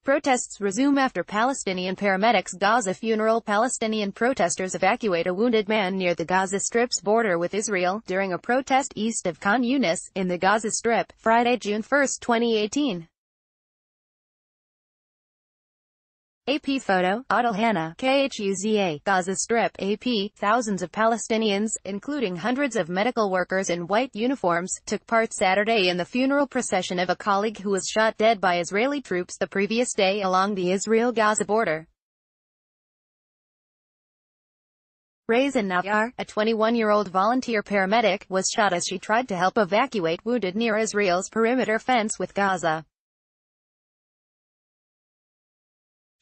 Protests resume after Palestinian paramedics Gaza funeral. Palestinian protesters evacuate a wounded man near the Gaza Strip's border with Israel, during a protest east of Khan Yunis, in the Gaza Strip, Friday, June 1, 2018. AP photo, Adel Hanna, KHUZA, Gaza Strip, AP. Thousands of Palestinians, including hundreds of medical workers in white uniforms, took part Saturday in the funeral procession of a colleague who was shot dead by Israeli troops the previous day along the Israel-Gaza border. Raisen Nayar, a 21-year-old volunteer paramedic, was shot as she tried to help evacuate wounded near Israel's perimeter fence with Gaza.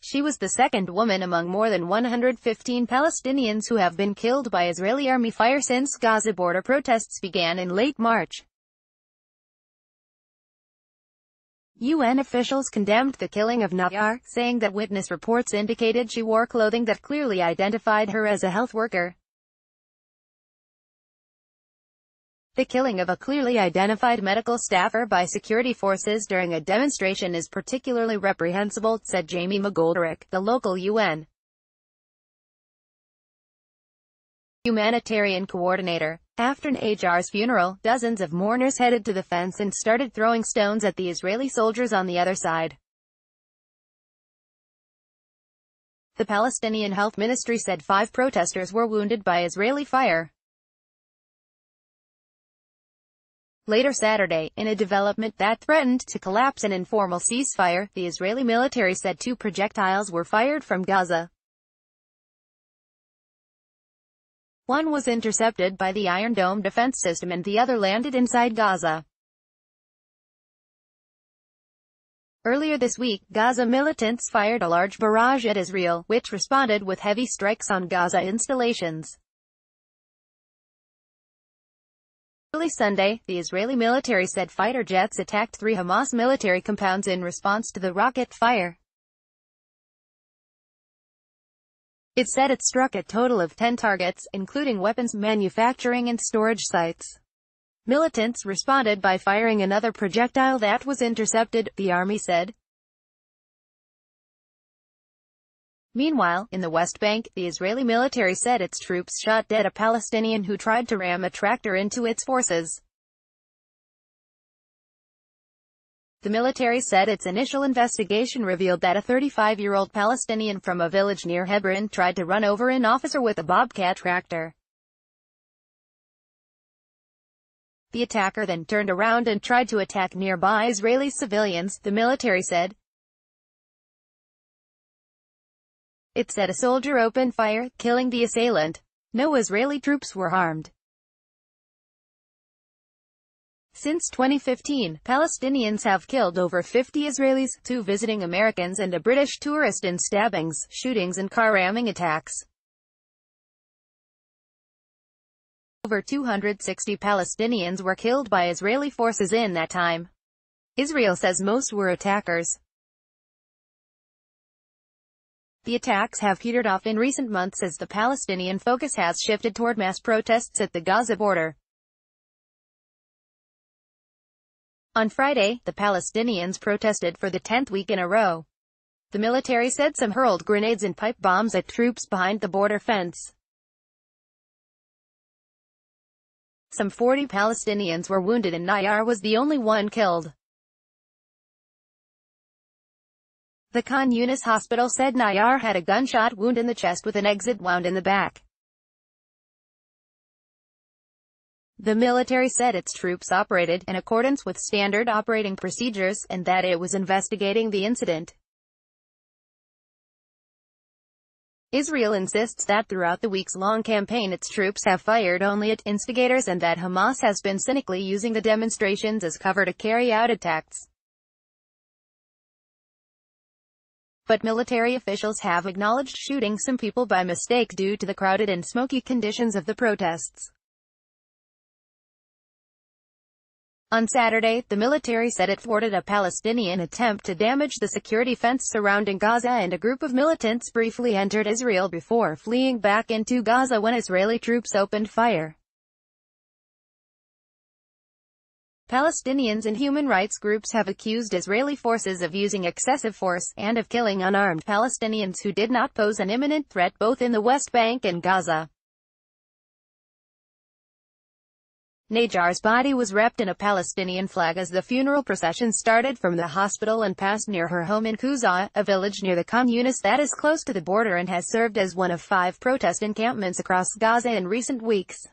She was the second woman among more than 115 Palestinians who have been killed by Israeli army fire since Gaza border protests began in late March. UN officials condemned the killing of Nayar, saying that witness reports indicated she wore clothing that clearly identified her as a health worker. The killing of a clearly identified medical staffer by security forces during a demonstration is particularly reprehensible, said Jamie McGoldrick, the local UN humanitarian coordinator. After Najar's funeral, dozens of mourners headed to the fence and started throwing stones at the Israeli soldiers on the other side. The Palestinian Health Ministry said 5 protesters were wounded by Israeli fire. Later Saturday, in a development that threatened to collapse an informal ceasefire, the Israeli military said 2 projectiles were fired from Gaza. One was intercepted by the Iron Dome defense system and the other landed inside Gaza. Earlier this week, Gaza militants fired a large barrage at Israel, which responded with heavy strikes on Gaza installations. Early Sunday, the Israeli military said fighter jets attacked 3 Hamas military compounds in response to the rocket fire. It said it struck a total of 10 targets, including weapons manufacturing and storage sites. Militants responded by firing another projectile that was intercepted, the army said. Meanwhile, in the West Bank, the Israeli military said its troops shot dead a Palestinian who tried to ram a tractor into its forces. The military said its initial investigation revealed that a 35-year-old Palestinian from a village near Hebron tried to run over an officer with a Bobcat tractor. The attacker then turned around and tried to attack nearby Israeli civilians, the military said. It said a soldier opened fire, killing the assailant. No Israeli troops were harmed. Since 2015, Palestinians have killed over 50 Israelis, 2 visiting Americans and a British tourist in stabbings, shootings and car ramming attacks. Over 260 Palestinians were killed by Israeli forces in that time. Israel says most were attackers. The attacks have petered off in recent months as the Palestinian focus has shifted toward mass protests at the Gaza border. On Friday, the Palestinians protested for the 10th week in a row. The military said some hurled grenades and pipe bombs at troops behind the border fence. Some 40 Palestinians were wounded and Nayar was the only one killed. The Khan Yunis hospital said Nayar had a gunshot wound in the chest with an exit wound in the back. The military said its troops operated in accordance with standard operating procedures, and that it was investigating the incident. Israel insists that throughout the weeks-long campaign its troops have fired only at instigators and that Hamas has been cynically using the demonstrations as cover to carry out attacks. But military officials have acknowledged shooting some people by mistake due to the crowded and smoky conditions of the protests. On Saturday, the military said it thwarted a Palestinian attempt to damage the security fence surrounding Gaza, and a group of militants briefly entered Israel before fleeing back into Gaza when Israeli troops opened fire. Palestinians and human rights groups have accused Israeli forces of using excessive force, and of killing unarmed Palestinians who did not pose an imminent threat both in the West Bank and Gaza. Najjar's body was wrapped in a Palestinian flag as the funeral procession started from the hospital and passed near her home in Kuzah, a village near the Khan Yunis that is close to the border and has served as one of 5 protest encampments across Gaza in recent weeks.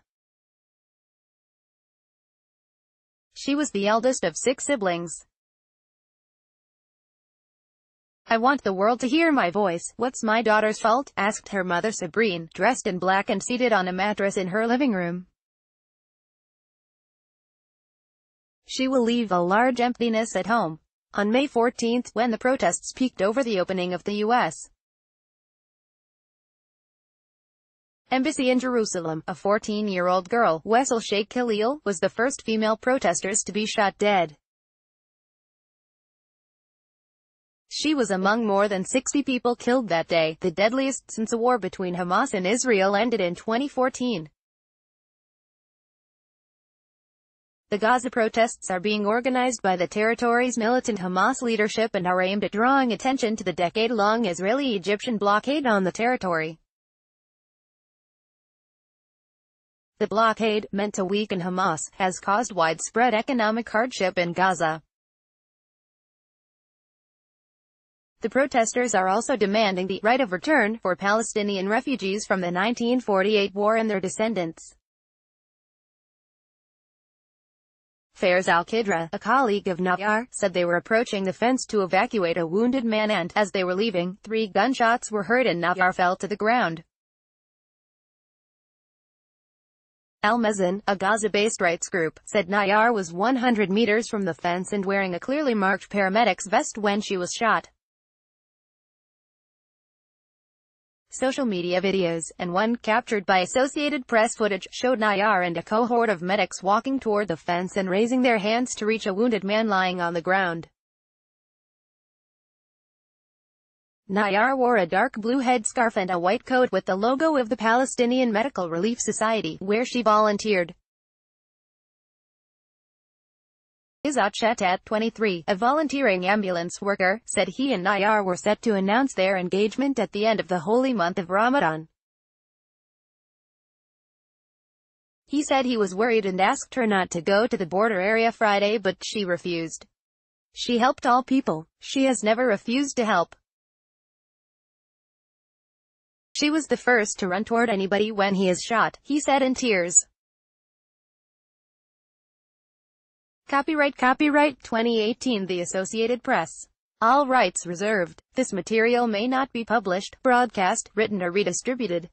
She was the eldest of 6 siblings. "I want the world to hear my voice. What's my daughter's fault?" asked her mother Sabrine, dressed in black and seated on a mattress in her living room. "She will leave a large emptiness at home." On May 14, when the protests peaked over the opening of the U.S. Embassy in Jerusalem, a 14-year-old girl, Wessel Sheikh Khalil, was the first female protesters to be shot dead. She was among more than 60 people killed that day, the deadliest since a war between Hamas and Israel ended in 2014. The Gaza protests are being organized by the territory's militant Hamas leadership and are aimed at drawing attention to the decade-long Israeli-Egyptian blockade on the territory. The blockade, meant to weaken Hamas, has caused widespread economic hardship in Gaza. The protesters are also demanding the right of return for Palestinian refugees from the 1948 war and their descendants. Faiz al-Qidra, a colleague of Najjar, said they were approaching the fence to evacuate a wounded man and, as they were leaving, 3 gunshots were heard and Najjar fell to the ground. Al-Mazin, a Gaza-based rights group, said Najjar was 100 meters from the fence and wearing a clearly marked paramedic's vest when she was shot. Social media videos, and one captured by Associated Press footage, showed Najjar and a cohort of medics walking toward the fence and raising their hands to reach a wounded man lying on the ground. Najjar wore a dark blue headscarf and a white coat with the logo of the Palestinian Medical Relief Society, where she volunteered. Izzat Shatat, 23, a volunteering ambulance worker, said he and Najjar were set to announce their engagement at the end of the holy month of Ramadan. He said he was worried and asked her not to go to the border area Friday, but she refused. "She helped all people. She has never refused to help. She was the first to run toward anybody when he is shot," he said in tears. Copyright 2018 The Associated Press. All rights reserved. This material may not be published, broadcast, written or redistributed.